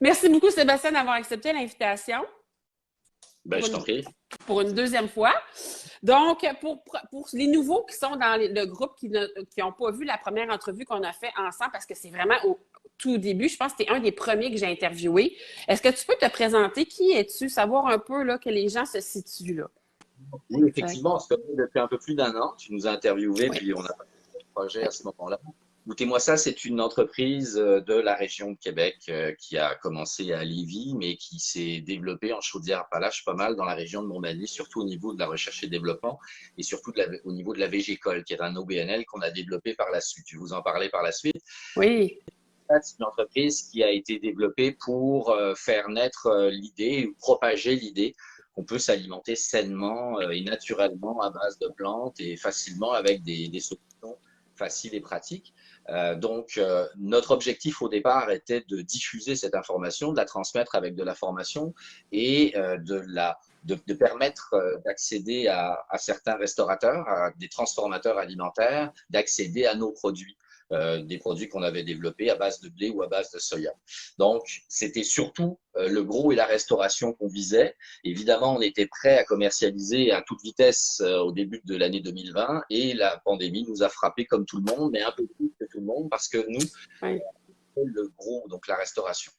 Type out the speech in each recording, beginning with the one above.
Merci beaucoup, Sébastien, d'avoir accepté l'invitation Ben, je t'en prie. pour une deuxième fois. Donc, pour les nouveaux qui sont dans le groupe qui n'ont pas vu la première entrevue qu'on a fait ensemble, parce que c'est vraiment au tout début, je pense que tu es un des premiers que j'ai interviewé. Est-ce que tu peux te présenter? Qui es-tu? Savoir un peu là, que les gens se situent là. Oui, effectivement, on se connaît depuis un peu plus d'un an. Tu nous as interviewés, Oui. puis on a fait un projet à ce moment-là. Goûtez-moi ça, c'est une entreprise de la région de Québec qui a commencé à Lévis, mais qui s'est développée en Chaudière-Appalaches pas mal dans la région de Montmagny, surtout au niveau de la recherche et développement et surtout au niveau de la VGCOL, qui est un OBNL qu'on a développé par la suite. Je vais vous en parler par la suite. Oui. C'est une entreprise qui a été développée pour faire naître l'idée ou propager l'idée qu'on peut s'alimenter sainement et naturellement à base de plantes et facilement avec des solutions faciles et pratiques. Notre objectif au départ était de diffuser cette information, de la transmettre avec de la formation et de permettre d'accéder à certains restaurateurs, à des transformateurs alimentaires, d'accéder à nos produits. Des produits qu'on avait développés à base de blé ou à base de soya. Donc, c'était surtout le gros et la restauration qu'on visait. Évidemment, on était prêt à commercialiser à toute vitesse au début de l'année 2020 et la pandémie nous a frappé comme tout le monde, mais un peu plus que tout le monde parce que nous, Oui. le gros, donc la restauration.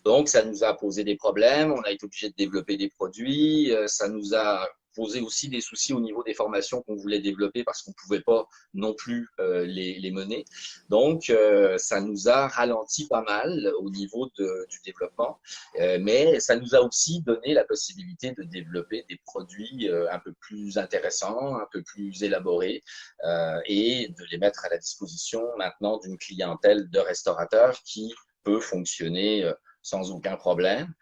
Donc, ça nous a posé des problèmes. On a été obligé de développer des produits. Ça nous a posé aussi des soucis au niveau des formations qu'on voulait développer parce qu'on ne pouvait pas non plus les mener. Donc, ça nous a ralenti pas mal au niveau du développement, mais ça nous a aussi donné la possibilité de développer des produits un peu plus intéressants, un peu plus élaborés et de les mettre à la disposition maintenant d'une clientèle de restaurateurs qui peut fonctionner sans aucun problème.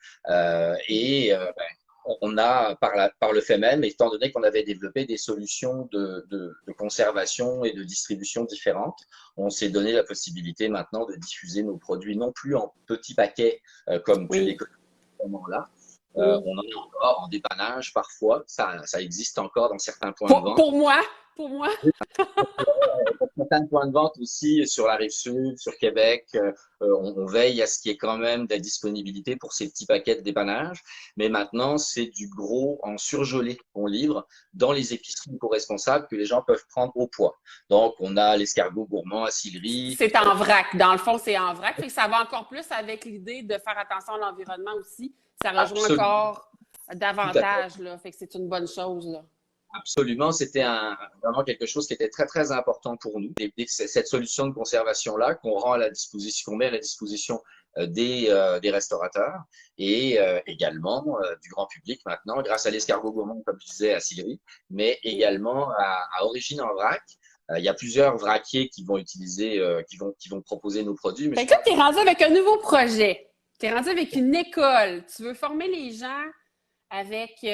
On a, par le fait même, étant donné qu'on avait développé des solutions de conservation et de distribution différentes, on s'est donné la possibilité maintenant de diffuser nos produits non plus en petits paquets comme tu les Oui. connais à ce moment-là. Oui. On en a encore en dépannage parfois, ça existe encore dans certains points de vente. Pour moi, Certains points de vente aussi sur la rive sud, sur Québec. On veille à ce qu'il y ait quand même de la disponibilité pour ces petits paquets de dépannage. Mais maintenant, c'est du gros en surgelé qu'on livre dans les épiceries éco-responsables que les gens peuvent prendre au poids. Donc, on a l'escargot gourmand à Sillery. c'est en vrac. Dans le fond, c'est en vrac. Fait que ça va encore plus avec l'idée de faire attention à l'environnement aussi. Ça rejoint Absolument, encore tout à fait. davantage, là. Fait que c'est une bonne chose, là. Absolument, c'était vraiment quelque chose qui était très, très important pour nous. Cette solution de conservation-là qu'on rend à la disposition, qu'on met à la disposition des restaurateurs et également du grand public maintenant, grâce à l'escargot gourmand, comme je disais, à Sillery, mais également à Origine en vrac. Il y a plusieurs vraquiers qui vont utiliser, qui vont proposer nos produits. Mais Fait je que là, pense tu es rendu avec un nouveau projet. Tu es rendu avec une école. Tu veux former les gens avec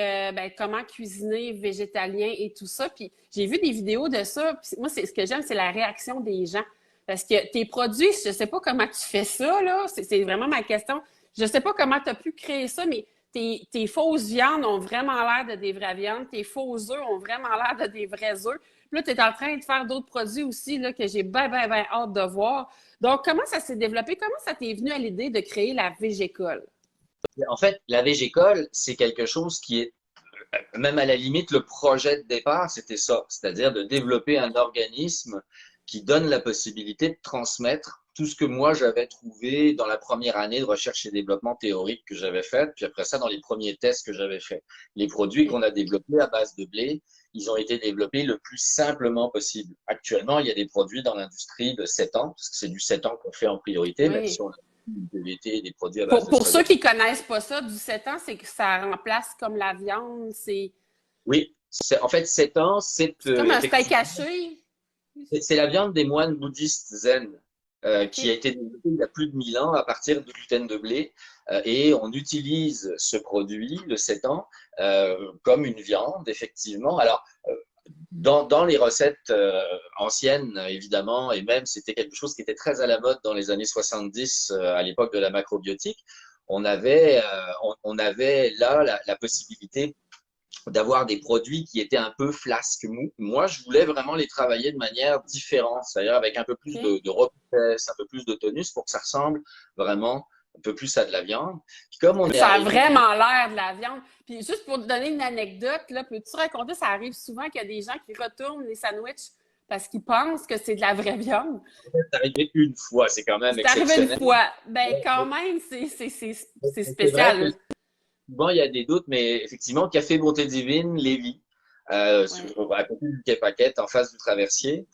comment cuisiner végétalien et tout ça. Puis j'ai vu des vidéos de ça. Puis moi, ce que j'aime, c'est la réaction des gens. Parce que tes produits, je ne sais pas comment tu fais ça, là. C'est vraiment ma question. Je ne sais pas comment tu as pu créer ça, mais tes fausses viandes ont vraiment l'air de des vraies viandes. Tes faux œufs ont vraiment l'air de des vrais œufs. Puis là, tu es en train de faire d'autres produits aussi là, que j'ai bien hâte de voir. Donc, comment ça s'est développé? Comment ça t'est venu à l'idée de créer la Végécole? En fait, la végécole, c'est quelque chose qui est, même à la limite, le projet de départ, c'était ça, c'est-à-dire de développer un organisme qui donne la possibilité de transmettre tout ce que moi j'avais trouvé dans la première année de recherche et développement théorique que j'avais faite, puis après ça dans les premiers tests que j'avais faits. Les produits qu'on a développés à base de blé, ils ont été développés le plus simplement possible. Actuellement, il y a des produits dans l'industrie de 7 ans, parce que c'est du 7 ans qu'on fait en priorité, même si Oui. on a du PVT et des produits à base de Pour soya. ceux qui connaissent pas ça, du 7 ans, c'est que ça remplace comme la viande. Oui, en fait, 7 ans, c'est C'est comme un steak effectivement haché. c'est la viande des moines bouddhistes zen qui a OK. été développée il y a plus de 1000 ans à partir de gluten de blé. Et on utilise ce produit, le 7 ans, comme une viande, effectivement. Alors, dans les recettes anciennes, évidemment, et même c'était quelque chose qui était très à la mode dans les années 70, à l'époque de la macrobiotique, on avait là la possibilité d'avoir des produits qui étaient un peu flasque mou. Moi, je voulais vraiment les travailler de manière différente, c'est-à-dire avec un peu plus OK. de robustesse, un peu plus de tonus pour que ça ressemble vraiment un peu plus à de la viande. Puis comme on est Ça a arrivé… vraiment l'air de la viande. Puis juste pour te donner une anecdote, là, peux-tu raconter, ça arrive souvent qu'il y a des gens qui retournent les sandwichs parce qu'ils pensent que c'est de la vraie viande. C'est arrivé une fois, c'est quand même C'est arrivé une exceptionnel. fois. Ben, quand même, c'est C'est vrai que spécial. souvent, il y a des doutes, mais effectivement, Café Bonté Divine, Lévis, Ouais. à côté du Quai Paquette, en face du Traversier,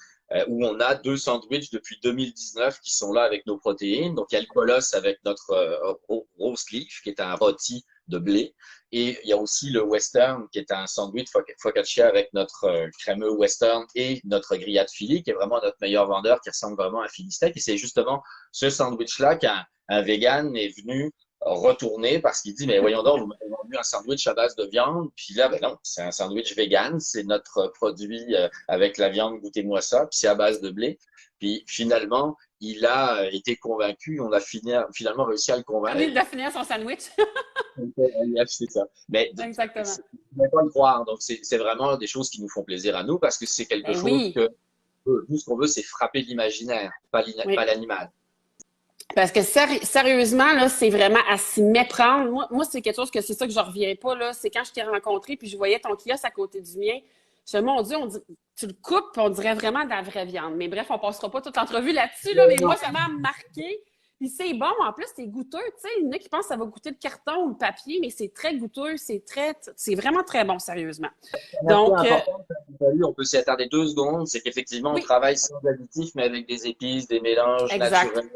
où on a 2 sandwichs depuis 2019 qui sont là avec nos protéines. Donc, il y a le colosse avec notre roast leaf, qui est un rôti de blé. Et il y a aussi le western, qui est un sandwich focaccia avec notre crémeux western et notre grillade Philly, qui est vraiment notre meilleur vendeur, qui ressemble vraiment à un Philly steak. Et c'est justement ce sandwich-là qu'un vegan est venu retourner parce qu'il dit, mais voyons donc, vous m'avez vendu un sandwich à base de viande. Puis là, ben non, c'est un sandwich vegan, c'est notre produit avec la viande, goûtez-moi ça, puis c'est à base de blé. Puis finalement, il a été convaincu, on a finalement réussi à le convaincre. Il a finir son sandwich. Il a acheté ça. Mais Exactement. ne pas le croire. Donc, c'est vraiment des choses qui nous font plaisir à nous parce que c'est quelque Ben chose oui, que nous, ce qu'on veut, c'est frapper l'imaginaire, pas oui. l'animal. Parce que sérieusement, là, c'est vraiment à s'y méprendre. Moi c'est quelque chose que c'est ça que je reviens pas, là. C'est quand je t'ai rencontré puis je voyais ton kiosque à côté du mien. Je me dis, mon Dieu, tu le coupes, puis on dirait vraiment de la vraie viande. Mais bref, on passera pas toute l'entrevue là-dessus, là. Mais moi, ça m'a marqué. Puis c'est bon, en plus, c'est goûteux. Tu sais, il y en a qui pensent que ça va goûter le carton ou le papier, mais c'est très goûteux, c'est vraiment très bon, sérieusement. Un point Donc, important, on peut s'y attarder 2 secondes, c'est qu'effectivement, on oui, travaille sans additifs, mais avec des épices, des mélanges exact. naturels.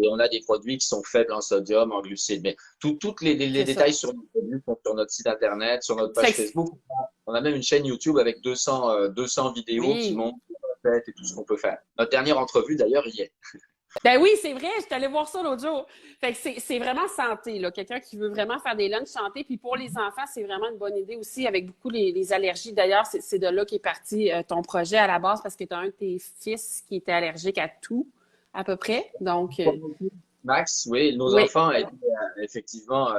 Et on a des produits qui sont faibles en sodium, en glucides. Mais tous les C'est ça. détails sur nos produits sont sur notre site Internet, sur notre page Facebook. On a même une chaîne YouTube avec 200 vidéos qui Oui. montrent la recette et tout ce qu'on peut faire. Notre dernière entrevue, d'ailleurs, y est. Ben oui, c'est vrai, je suis allée voir ça l'autre jour. Fait que c'est vraiment santé, là. Quelqu'un qui veut vraiment faire des lunchs santé. Puis pour les enfants, c'est vraiment une bonne idée aussi, avec beaucoup les allergies. D'ailleurs, c'est de là qu'est parti ton projet à la base, parce que tu as un de tes fils qui était allergique à tout, à peu près. Donc, Max, oui, nos oui, enfants étaient effectivement,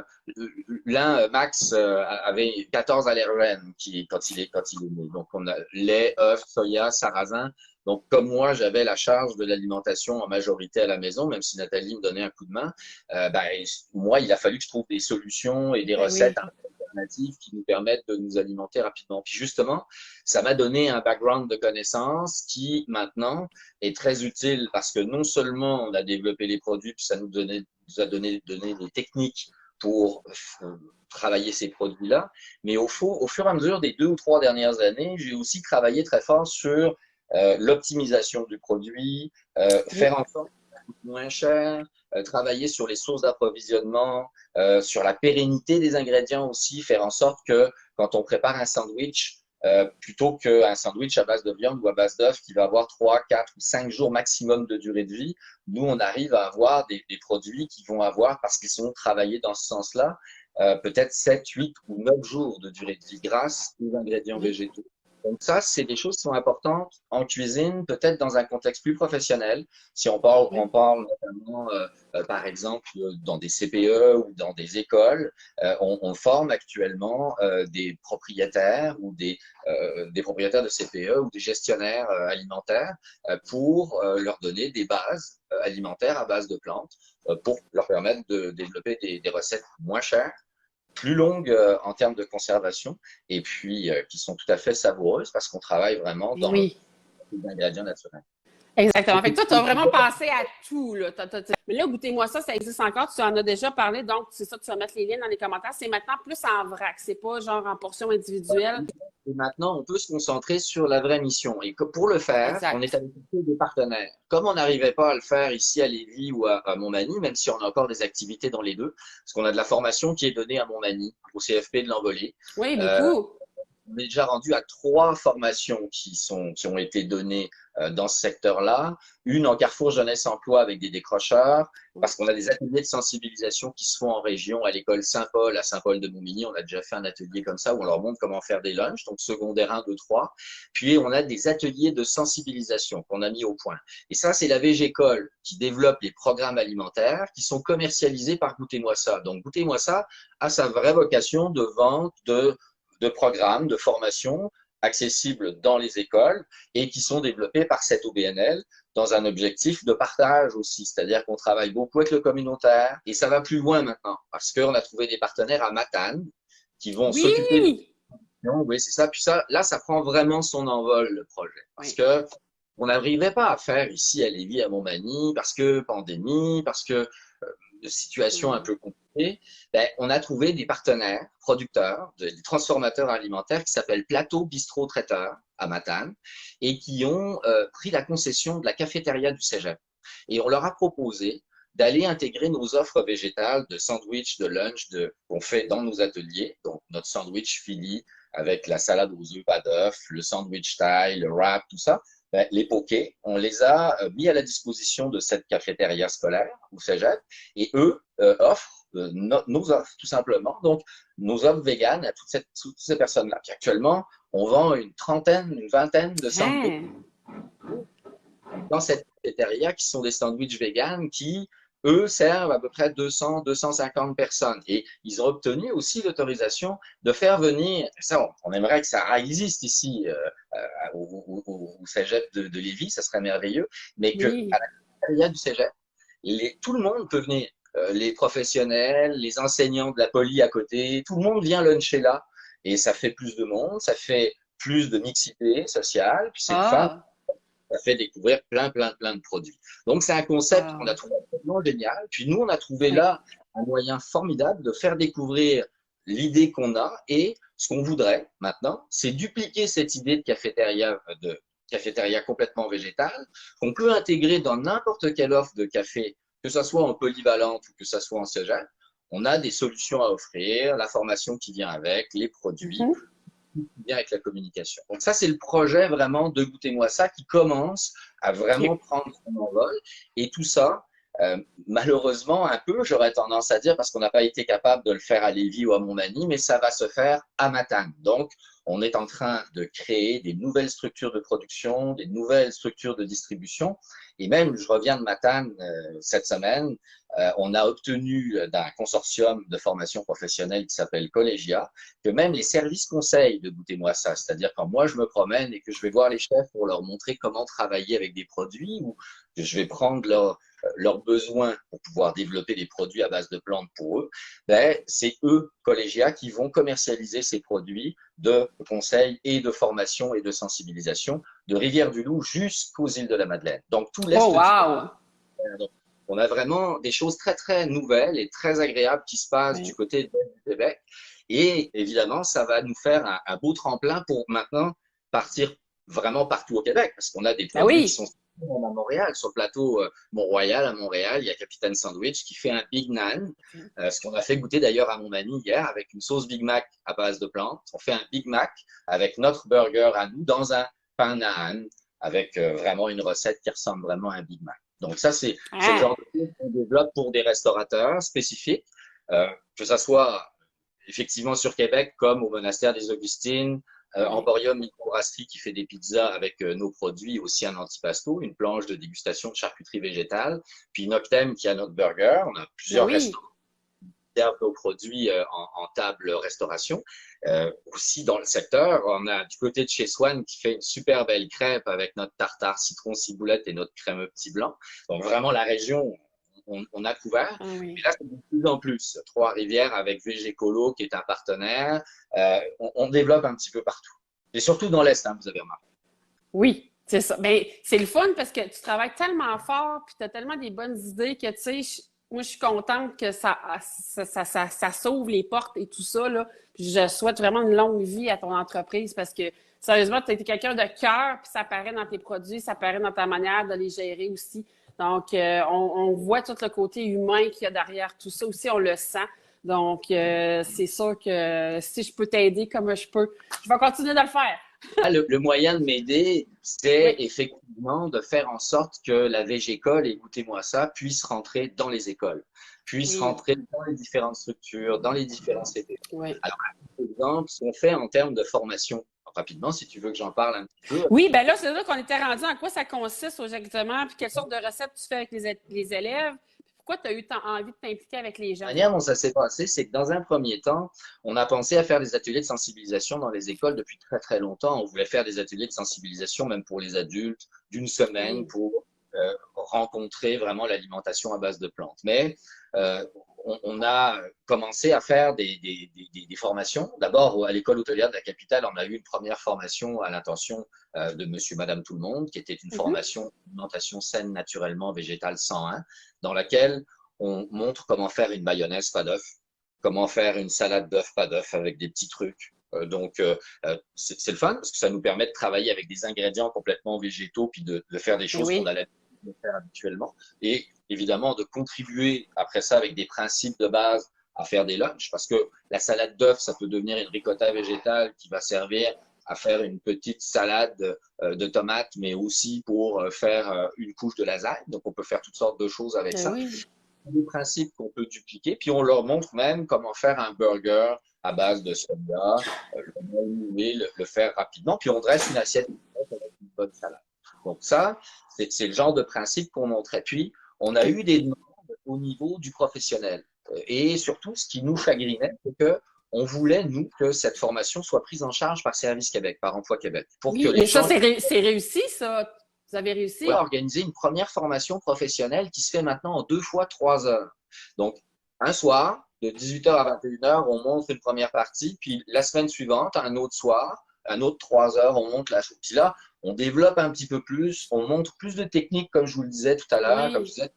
l'un, Max, avait 14 allergènes quand il est né. Donc, on a lait, œufs, soya, sarrasin. Donc, comme moi, j'avais la charge de l'alimentation en majorité à la maison, même si Nathalie me donnait un coup de main, moi, il a fallu que je trouve des solutions et des ben recettes oui. alternatives qui nous permettent de nous alimenter rapidement. Puis justement, ça m'a donné un background de connaissances qui, maintenant, est très utile parce que non seulement on a développé les produits, puis ça nous a donné des techniques pour travailler ces produits-là, mais au fur et à mesure des 2 ou 3 dernières années, j'ai aussi travaillé très fort sur l'optimisation du produit, Oui. faire en sorte que ça coûte moins cher, travailler sur les sources d'approvisionnement, sur la pérennité des ingrédients aussi, faire en sorte que quand on prépare un sandwich, plutôt qu'un sandwich à base de viande ou à base d'œufs qui va avoir 3, 4 ou 5 jours maximum de durée de vie, nous, on arrive à avoir des produits qui vont avoir, parce qu'ils sont travaillés dans ce sens-là, peut-être 7, 8 ou 9 jours de durée de vie grâce aux ingrédients Oui. végétaux. Donc ça, c'est des choses qui sont importantes en cuisine, peut-être dans un contexte plus professionnel. Si Oui. on parle notamment, par exemple, dans des CPE ou dans des écoles, on forme actuellement des propriétaires ou des propriétaires de CPE ou des gestionnaires alimentaires pour leur donner des bases alimentaires à base de plantes pour leur permettre de développer des recettes moins chères, plus longues en termes de conservation et puis qui sont tout à fait savoureuses parce qu'on travaille vraiment dans Oui. les ingrédients naturels. Exactement. Fait que toi, tu as vraiment pensé à tout, là. Mais là, goûtez-moi ça, ça existe encore. Tu en as déjà parlé, donc c'est ça, tu vas mettre les liens dans les commentaires. C'est maintenant plus en vrac. C'est pas genre en portion individuelle. Et maintenant, on peut se concentrer sur la vraie mission. Et que pour le faire, on est Exact. allé chercher des partenaires. Comme on n'arrivait pas à le faire ici à Lévis ou à Montmagny, même si on a encore des activités dans les deux, parce qu'on a de la formation qui est donnée à Montmagny, au CFP de l'Envolée. Oui, Euh, beaucoup. on est déjà rendu à 3 formations qui ont été données dans ce secteur-là. Une en Carrefour Jeunesse Emploi avec des décrocheurs, Oui. parce qu'on a des ateliers de sensibilisation qui se font en région à l'école Saint-Paul, à Saint-Paul-de-Montmigny. On a déjà fait un atelier comme ça où on leur montre comment faire des lunchs, donc secondaire 1, 2, 3. Puis on a des ateliers de sensibilisation qu'on a mis au point. Et ça, c'est la VGécole qui développe les programmes alimentaires qui sont commercialisés par Goûtez-moi ça. Donc Goûtez-moi ça a sa vraie vocation de vente de programmes, de formation accessibles dans les écoles et qui sont développés par cette OBNL dans un objectif de partage aussi. C'est-à-dire qu'on travaille beaucoup avec le communautaire et ça va plus loin maintenant parce qu'on a trouvé des partenaires à Matane qui vont s'occuper de... Oui! Oui, c'est ça. Puis ça, là, ça prend vraiment son envol, le projet. Parce Oui. que on n'arriverait pas à faire ici à Lévis, à Montmagny, parce que pandémie, parce que de situation un Mm. peu compliquée, ben, on a trouvé des partenaires producteurs, des transformateurs alimentaires qui s'appellent Plateau Bistrot Traiteur à Matane et qui ont pris la concession de la cafétéria du Cégep. Et on leur a proposé d'aller intégrer nos offres végétales de sandwich, de lunch, qu'on fait dans nos ateliers. Donc, notre sandwich Philly avec la salade aux œufs, pas d'œufs, le sandwich Thai, le wrap, tout ça. Ben, les pokés, on les a mis à la disposition de cette cafétéria scolaire au Cégep et eux offrent nos offres, tout simplement. Donc, nos offres véganes à toutes ces personnes-là. Puis actuellement, on vend une trentaine, une vingtaine de sandwichs Hein? dans cette cafétéria qui sont des sandwichs véganes qui, eux, servent à peu près 200, 250 personnes. Et ils ont obtenu aussi l'autorisation de faire venir, ça, on aimerait que ça existe ici au cégep de Lévis, ça serait merveilleux, mais que à Oui. la cafétéria du cégep, tout le monde peut venir. Les professionnels, les enseignants de la poly à côté, tout le monde vient luncher là. Et ça fait plus de monde, ça fait plus de mixité sociale, puis c'est le fun, Ah! ça fait découvrir plein de produits. Donc, c'est un concept qu'on a Wow. trouvé absolument génial. Puis nous, on a trouvé Oui. là un moyen formidable de faire découvrir l'idée qu'on a et ce qu'on voudrait maintenant, c'est dupliquer cette idée de cafétéria complètement végétale qu'on peut intégrer dans n'importe quelle offre de café, que ce soit en polyvalente ou que ce soit en cégep. On a des solutions à offrir, la formation qui vient avec, les produits, Mhm. bien avec la communication. Donc ça, c'est le projet vraiment de Goûtez-moi ça qui commence à vraiment OK. prendre son envol. Et tout ça, malheureusement, un peu, j'aurais tendance à dire, parce qu'on n'a pas été capable de le faire à Lévis ou à Montmagny, mais ça va se faire à Matane. Donc, on est en train de créer des nouvelles structures de production, des nouvelles structures de distribution. Et même, je reviens de Matane cette semaine, on a obtenu d'un consortium de formation professionnelle qui s'appelle Collegia que même les services conseils de Goûtez-moi ça, c'est-à-dire quand moi je me promène et que je vais voir les chefs pour leur montrer comment travailler avec des produits ou que je vais prendre leurs besoins pour pouvoir développer des produits à base de plantes pour eux, ben, c'est eux, Collegia, qui vont commercialiser ces produits de conseil et de formation et de sensibilisation de Rivière-du-Loup jusqu'aux îles de la Madeleine. Donc tout Oh, l'Est du wow! donc, on a vraiment des choses très nouvelles et très agréables qui se passent du Oui. côté du Québec. Et évidemment, ça va nous faire un beau tremplin pour maintenant partir vraiment partout au Québec, parce qu'on a des Ben produits qui oui. sont à Montréal. Sur le plateau Mont-Royal à Montréal, il y a Capitaine Sandwich qui fait un Big Nan, ce qu'on a fait goûter d'ailleurs à Montmagny hier avec une sauce Big Mac à base de plantes. On fait un Big Mac avec notre burger à nous dans un pain naan avec vraiment une recette qui ressemble vraiment à un Big Mac. Donc ça, c'est le Ah. genre de choses qu'on développe pour des restaurateurs spécifiques, que ça soit effectivement sur Québec comme au monastère des Augustines, Oui. Emporium Microbrasserie qui fait des pizzas avec nos produits, aussi un antipasto, une planche de dégustation de charcuterie végétale, puis Noctem qui a notre burger. On a Ben plusieurs oui. restaurants servent nos produits en table restauration. Aussi dans le secteur, on a du côté de chez Swan qui fait une super belle crêpe avec notre tartare citron ciboulette et notre crémeux petit blanc. Donc vraiment la région, on a couvert. Ah Mais oui. là, c'est de plus en plus. Trois-Rivières avec VG qui est un partenaire. On développe un petit peu partout. Et surtout dans l'Est, hein, vous avez remarqué. Oui, c'est ça. Ben, c'est le fun parce que tu travailles tellement fort puis tu as tellement des bonnes idées que, tu sais, moi, je suis contente que ça s'ouvre les portes et tout ça, là. Puis je souhaite vraiment une longue vie à ton entreprise parce que, sérieusement, tu as été quelqu'un de cœur puis ça paraît dans tes produits, ça paraît dans ta manière de les gérer aussi. Donc, on voit tout le côté humain qu'il y a derrière tout ça aussi, on le sent. Donc, c'est sûr que si je peux t'aider comme je peux, je vais continuer de le faire. Ah, le moyen de m'aider, Oui. c'est effectivement de faire en sorte que la VG-École, et Goûtez-moi ça, puisse rentrer dans les écoles, puisse Oui, rentrer dans les différentes structures, dans les différents CP. oui. Alors, par exemple, ce qu'on fait en termes de formation, rapidement, si tu veux que j'en parle un petit peu. Oui, ben là qu'on était rendu en quoi ça consiste exactement, puis quelle sorte de recettes tu fais avec les élèves, pourquoi tu as eu envie de t'impliquer avec les La gens? manière dont ça s'est passé, c'est que dans un premier temps, on a pensé à faire des ateliers de sensibilisation dans les écoles depuis très très longtemps. On voulait faire des ateliers de sensibilisation même pour les adultes d'une semaine Oui. pour rencontrer vraiment l'alimentation à base de plantes. Mais on a commencé à faire des formations. D'abord, à l'école hôtelière de la capitale, on a eu une première formation à l'intention de monsieur, madame, tout le monde, qui était une Mhm. formation alimentation saine, naturellement, végétale 101, dans laquelle on montre comment faire une mayonnaise pas d'œuf, comment faire une salade d'œuf pas d'œuf avec des petits trucs. C'est le fun parce que ça nous permet de travailler avec des ingrédients complètement végétaux puis de faire des Eh choses qu'on oui. a l'habitude de faire habituellement et évidemment de contribuer après ça avec des principes de base à faire des lunchs parce que la salade d'œuf, ça peut devenir une ricotta végétale qui va servir à faire une petite salade de tomates, mais aussi pour faire une couche de lasagne. Donc, on peut faire toutes sortes de choses avec Eh ça oui. des principes qu'on peut dupliquer, puis on leur montre même comment faire un burger à base de soya, le faire rapidement, puis on dresse une assiette avec une bonne salade. Donc ça, c'est le genre de principe qu'on montrait. Puis, on a eu des demandes au niveau du professionnel. Et surtout, ce qui nous chagrinait, c'est que on voulait, nous, que cette formation soit prise en charge par Service Québec, par Emploi Québec, pour que Oui, les mais ça, gens c'est réussi, ça. Vous avez on a réussi? organisé une première formation professionnelle qui se fait maintenant en 2 fois 3 heures. Donc, un soir, de 18h à 21h, on montre une première partie, puis la semaine suivante, un autre soir, un autre 3 heures, on monte la chose. Puis là, on développe un petit peu plus, on montre plus de techniques, comme je vous le disais tout à l'heure, comme je Oui. disais,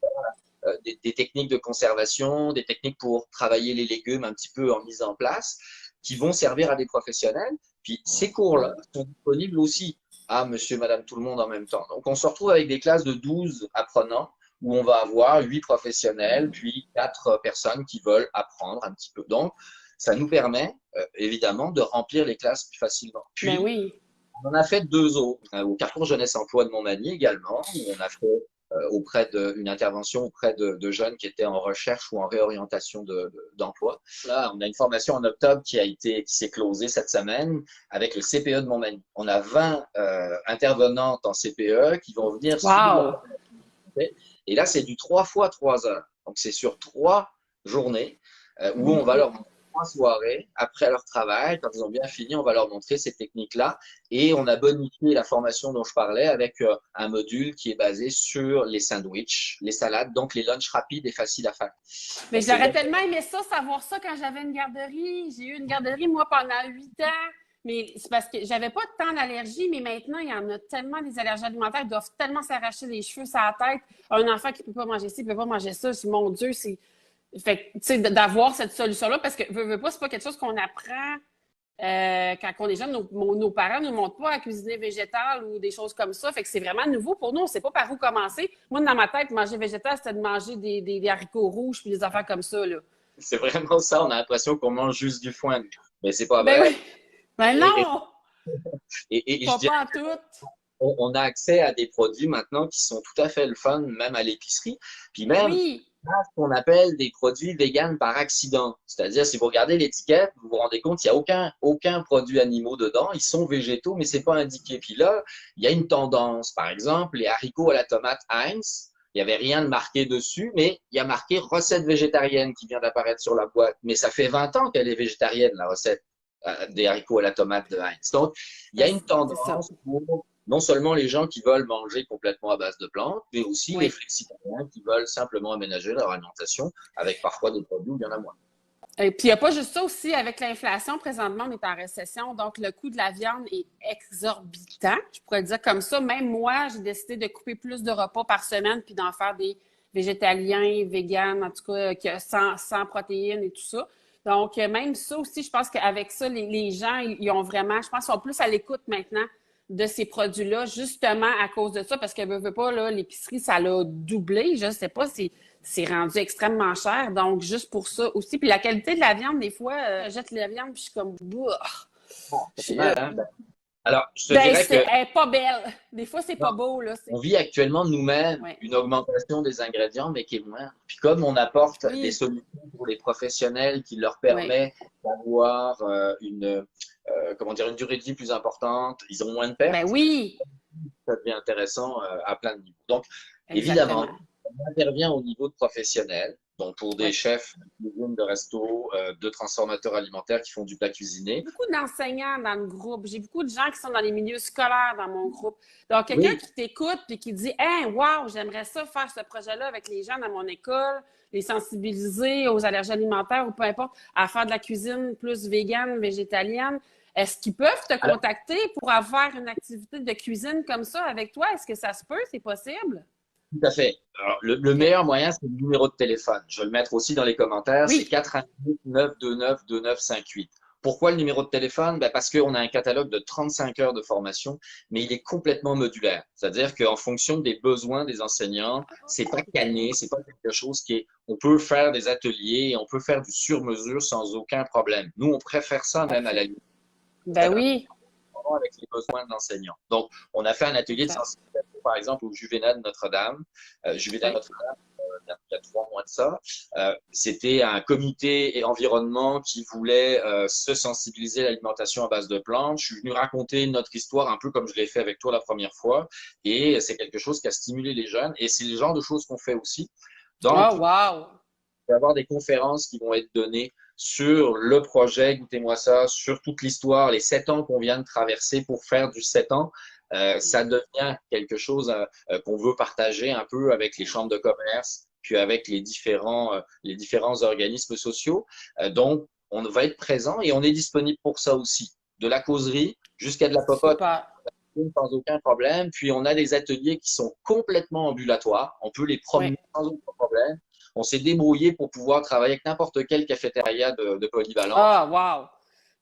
des techniques de conservation, des techniques pour travailler les légumes un petit peu en mise en place, qui vont servir à des professionnels. Puis ces cours-là sont disponibles aussi à monsieur, madame, tout le monde en même temps. Donc on se retrouve avec des classes de 12 apprenants où on va avoir 8 professionnels, puis 4 personnes qui veulent apprendre un petit peu. Donc, ça nous permet, évidemment, de remplir les classes plus facilement. Ben Puis, oui. on en a fait 2 autres, au Carrefour Jeunesse Emploi de Montmagny également, où on a fait une intervention auprès de jeunes qui étaient en recherche ou en réorientation d'emploi. Là, on a une formation en octobre qui s'est closée cette semaine avec le CPE de Montmagny. On a 20 intervenantes en CPE qui vont venir suivre la Wow. formation. Et là, c'est du 3 fois 3 heures. Donc, c'est sur 3 journées où on va leur montrer 3 soirées après leur travail. Quand ils ont bien fini, on va leur montrer ces techniques-là. Et on a bonifié la formation dont je parlais avec un module qui est basé sur les sandwichs, les salades, donc les lunchs rapides et faciles à faire. Mais Donc, c'est j'aurais tellement aimé ça, savoir ça quand j'avais une garderie. J'ai eu une garderie, moi, pendant 8 ans. Mais c'est parce que j'avais pas tant d'allergies, mais maintenant, il y en a tellement des allergies alimentaires, ils doivent tellement s'arracher les cheveux sur la tête. Un enfant qui peut pas manger ci, peut pas manger ça, mon Dieu, c'est. Fait que, tu sais, d'avoir cette solution-là, parce que, veux pas, c'est pas quelque chose qu'on apprend quand on est jeune. Nos parents ne nous montrent pas à cuisiner végétal ou des choses comme ça. Fait que c'est vraiment nouveau pour nous. On sait pas par où commencer. Moi, dans ma tête, manger végétal, c'était de manger des haricots rouges puis des affaires comme ça, là. c'est vraiment ça. On a l'impression qu'on mange juste du foin. Mais c'est pas Ben vrai. oui. Ben Et, non! et je dirais Pas en tout. on a accès à des produits maintenant qui sont tout à fait le fun, même à l'épicerie. Puis Ben même, oui. ce qu'on appelle des produits véganes par accident. C'est-à-dire, si vous regardez l'étiquette, vous vous rendez compte qu'il n'y a aucun produit animaux dedans. Ils sont végétaux, mais c'est pas indiqué. Puis là, il y a une tendance. Par exemple, les haricots à la tomate Heinz, il n'y avait rien de marqué dessus, mais il y a marqué recette végétarienne qui vient d'apparaître sur la boîte. Mais ça fait 20 ans qu'elle est végétarienne, la recette des haricots à la tomate de Heinz. Donc, il y a une C'est ça. tendance pour non seulement les gens qui veulent manger complètement à base de plantes, mais aussi les Oui. flexitariens qui veulent simplement aménager leur alimentation avec parfois des produits où il y en a moins. Et puis, il n'y a pas juste ça aussi. Avec l'inflation, présentement, on est en récession. Donc, le coût de la viande est exorbitant. Je pourrais le dire comme ça. Même moi, j'ai décidé de couper plus de repas par semaine puis d'en faire des végétaliens, véganes, en tout cas, sans protéines et tout ça. Donc, même ça aussi, je pense qu'avec ça, les gens, ils ont vraiment, je pense, sont plus à l'écoute maintenant de ces produits-là, justement à cause de ça, parce que veut pas, là, l'épicerie, ça l'a doublé. Je sais pas, c'est rendu extrêmement cher. Donc, juste pour ça aussi. Puis la qualité de la viande, des fois, je jette la viande, puis je suis comme, Bouah! C'est mal, hein? Alors, je te Ben, dirais que elle est pas belle. Des fois, c'est non, pas beau, là. on vit actuellement nous-mêmes Ouais. une augmentation des ingrédients, mais qui est moins. Puis comme on apporte des Oui, solutions pour les professionnels qui leur oui. permet d'avoir comment dire, une durée de vie plus importante, ils ont moins de Ben pertes, oui, ça devient intéressant à plein de niveaux. Donc, évidemment, exactement. On intervient au niveau de professionnel, donc pour des Oui. chefs de cuisine, de resto, de transformateurs alimentaires qui font du plat cuisiné. Beaucoup d'enseignants dans le groupe. J'ai beaucoup de gens qui sont dans les milieux scolaires dans mon groupe. Donc, quelqu'un Oui, qui t'écoute et qui dit Hey, wow, j'aimerais ça faire ce projet-là avec les gens dans mon école, les sensibiliser aux allergies alimentaires ou peu importe, à faire de la cuisine plus végane, végétalienne. Est-ce qu'ils peuvent te alors contacter pour avoir une activité de cuisine comme ça avec toi? Est-ce que ça se peut? C'est possible? tout à fait. Alors, le OK. meilleur moyen, c'est le numéro de téléphone. Je vais le mettre aussi dans les commentaires. C'est Oui. 88 929 2958. Pourquoi le numéro de téléphone? Ben parce qu'on a un catalogue de 35 heures de formation, mais il est complètement modulaire. C'est-à-dire qu'en fonction des besoins des enseignants, c'est pas canné, c'est pas quelque chose qui est. On peut faire des ateliers, on peut faire du sur-mesure sans aucun problème. Nous, on préfère ça même à la Parfait. limite. Ben oui. Avec les besoins de l'enseignant. Donc, on a fait un atelier de Exact. sensibilisation, par exemple, au Juvénat de Notre-Dame. Juvénat de Oui. Notre-Dame, il y a 3 mois de ça. C'était un comité et environnement qui voulait se sensibiliser à l'alimentation à base de plantes. Je suis venu raconter notre histoire un peu comme je l'ai fait avec toi la première fois. Et c'est quelque chose qui a stimulé les jeunes. Et c'est le genre de choses qu'on fait aussi. Dans Oh, tout wow. va y avoir des conférences qui vont être données sur le projet, goûtez-moi ça, sur toute l'histoire, les 7 ans qu'on vient de traverser pour faire du 7 ans. Ça devient quelque chose qu'on veut partager un peu avec les chambres de commerce, puis avec les différents organismes sociaux. Donc, on va être présent et on est disponible pour ça aussi. De la causerie jusqu'à de la popote Super. sans aucun problème. Puis on a des ateliers qui sont complètement ambulatoires. On peut les Oui. promener sans aucun problème. On s'est débrouillé pour pouvoir travailler avec n'importe quelle cafétéria de polyvalence. Ah, wow!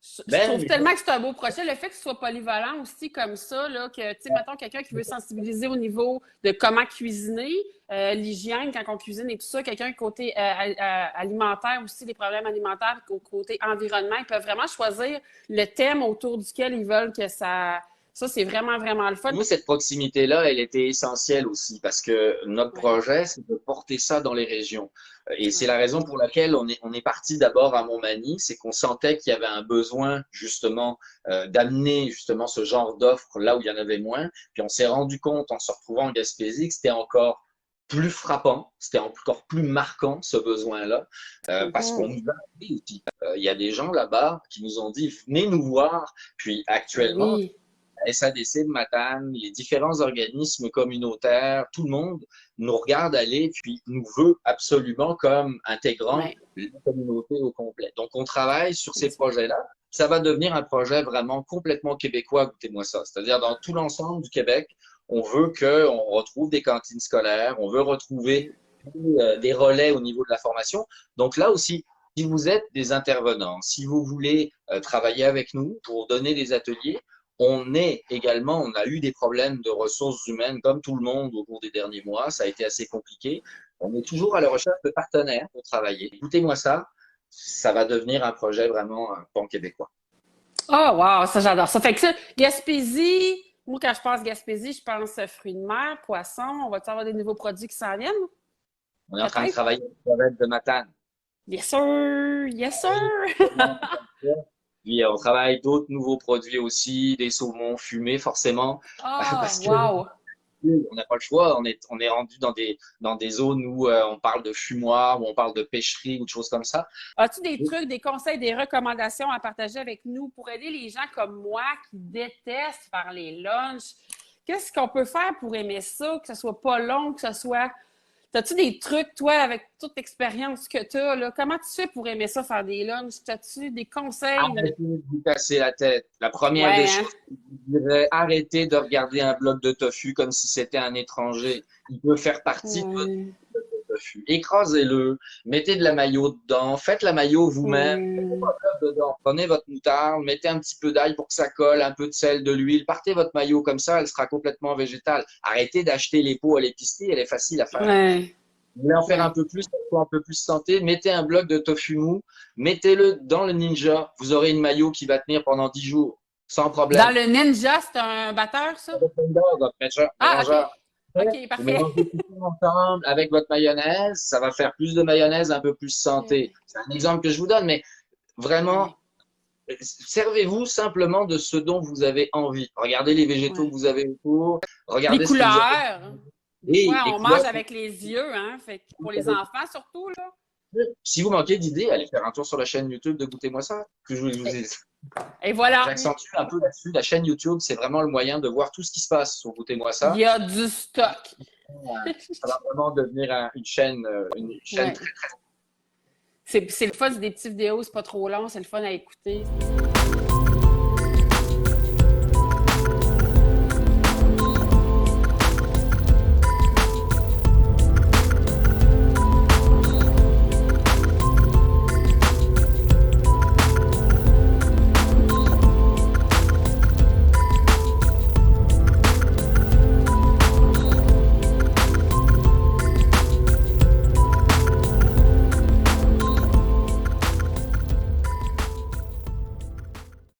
Je Même trouve tellement que c'est un beau projet. Le fait que ce soit polyvalent aussi comme ça, là, que, tu sais, mettons, quelqu'un qui veut sensibiliser au niveau de comment cuisiner, l'hygiène quand on cuisine et tout ça, quelqu'un côté alimentaire aussi, des problèmes alimentaires, côté environnement, ils peuvent vraiment choisir le thème autour duquel ils veulent que ça. Ça, c'est vraiment, vraiment le fun. nous, cette proximité-là, elle était essentielle aussi parce que notre Oui, projet, c'est de porter ça dans les régions. Et c'est oui, la raison pour laquelle on est parti d'abord à Montmagny, c'est qu'on sentait qu'il y avait un besoin justement d'amener justement ce genre d'offres là où il y en avait moins. Puis on s'est rendu compte en se retrouvant en Gaspésie que c'était encore plus frappant, c'était encore plus marquant ce besoin-là, parce qu'on Mhm. nous a appris aussi. Il y a des gens là-bas qui nous ont dit venez nous voir. Puis Ben actuellement, oui, SADC de Matane, les différents organismes communautaires, tout le monde nous regarde aller puis nous veut absolument comme intégrant oui, la communauté au complet. Donc, on travaille sur ces exact. projets-là. Ça va devenir un projet vraiment complètement québécois, goûtez-moi ça. C'est-à-dire, dans tout l'ensemble du Québec, on veut qu'on retrouve des cantines scolaires, on veut retrouver des relais au niveau de la formation. Donc là aussi, si vous êtes des intervenants, si vous voulez travailler avec nous pour donner des ateliers, on a eu des problèmes de ressources humaines comme tout le monde au cours des derniers mois. Ça a été assez compliqué. On est toujours à la recherche de partenaires pour travailler. Écoutez-moi ça, ça va devenir un projet vraiment pan-québécois. Oh, wow, ça, j'adore ça. Fait que ça, Gaspésie, moi, quand je pense Gaspésie, je pense fruits de mer, poissons. On va avoir des nouveaux produits qui s'en viennent? On est en train de Peut-être? travailler avec la crevette de Matane. Yes, sir! Yes, sir! Puis on travaille d'autres nouveaux produits aussi, des saumons fumés forcément, Ah, parce que wow! on n'a pas le choix. On est rendu dans des zones où on parle de fumoir, où on parle de pêcherie ou de choses comme ça. As-tu des trucs, des conseils, des recommandations à partager avec nous pour aider les gens comme moi qui détestent faire les lunchs? Qu'est-ce qu'on peut faire pour aimer ça, que ce soit pas long, que ce soit. T'as-tu des trucs, toi, avec toute l'expérience que tu as, là? Comment tu fais pour aimer ça, faire des lunchs? T'as-tu des conseils? Arrêtez de vous casser la tête. La première des Ouais, hein? choses, je dirais, arrêtez de regarder un bloc de tofu comme si c'était un étranger. Il peut faire partie de votre Ouais. tofu. Écrasez-le, mettez de la mayo dedans, faites la mayo vous-même. Ouais. Dedans. Prenez votre moutarde, mettez un petit peu d'ail pour que ça colle, un peu de sel, de l'huile. Partez votre mayo comme ça, elle sera complètement végétale. Arrêtez d'acheter les pots à l'épicerie, elle est facile à faire. Ouais. Vous voulez en faire un Ouais. peu plus, un peu plus santé, mettez un bloc de tofu mou, mettez-le dans le Ninja. Vous aurez une mayo qui va tenir pendant 10 jours, sans Dans problème. le Ninja, c'est un batteur, ça? Votre Ah, OK. mélangeur. OK, Vous parfait. mélangez tout ça ensemble avec votre mayonnaise, ça va faire plus de mayonnaise, un peu plus santé. C'est un exemple que je vous donne, mais vraiment, Ouais. servez-vous simplement de ce dont vous avez envie. Regardez les végétaux que Ouais. vous avez autour, Les regardez ce que vous avez. couleurs. Et Ouais, les on mange couleurs, avec les yeux, hein. Fait que pour les enfants surtout, là. si vous manquez d'idées, allez faire un tour sur la chaîne YouTube de Goûtez-moi ça. Que je vous Et, ai et voilà, J'accentue un peu là-dessus. La chaîne YouTube, c'est vraiment le moyen de voir tout ce qui se passe sur Goûtez-moi il ça. y a du stock. Ça va vraiment devenir une chaîne Ouais. très, très C'est le fun, c'est des petites vidéos, c'est pas trop long, c'est le fun à écouter.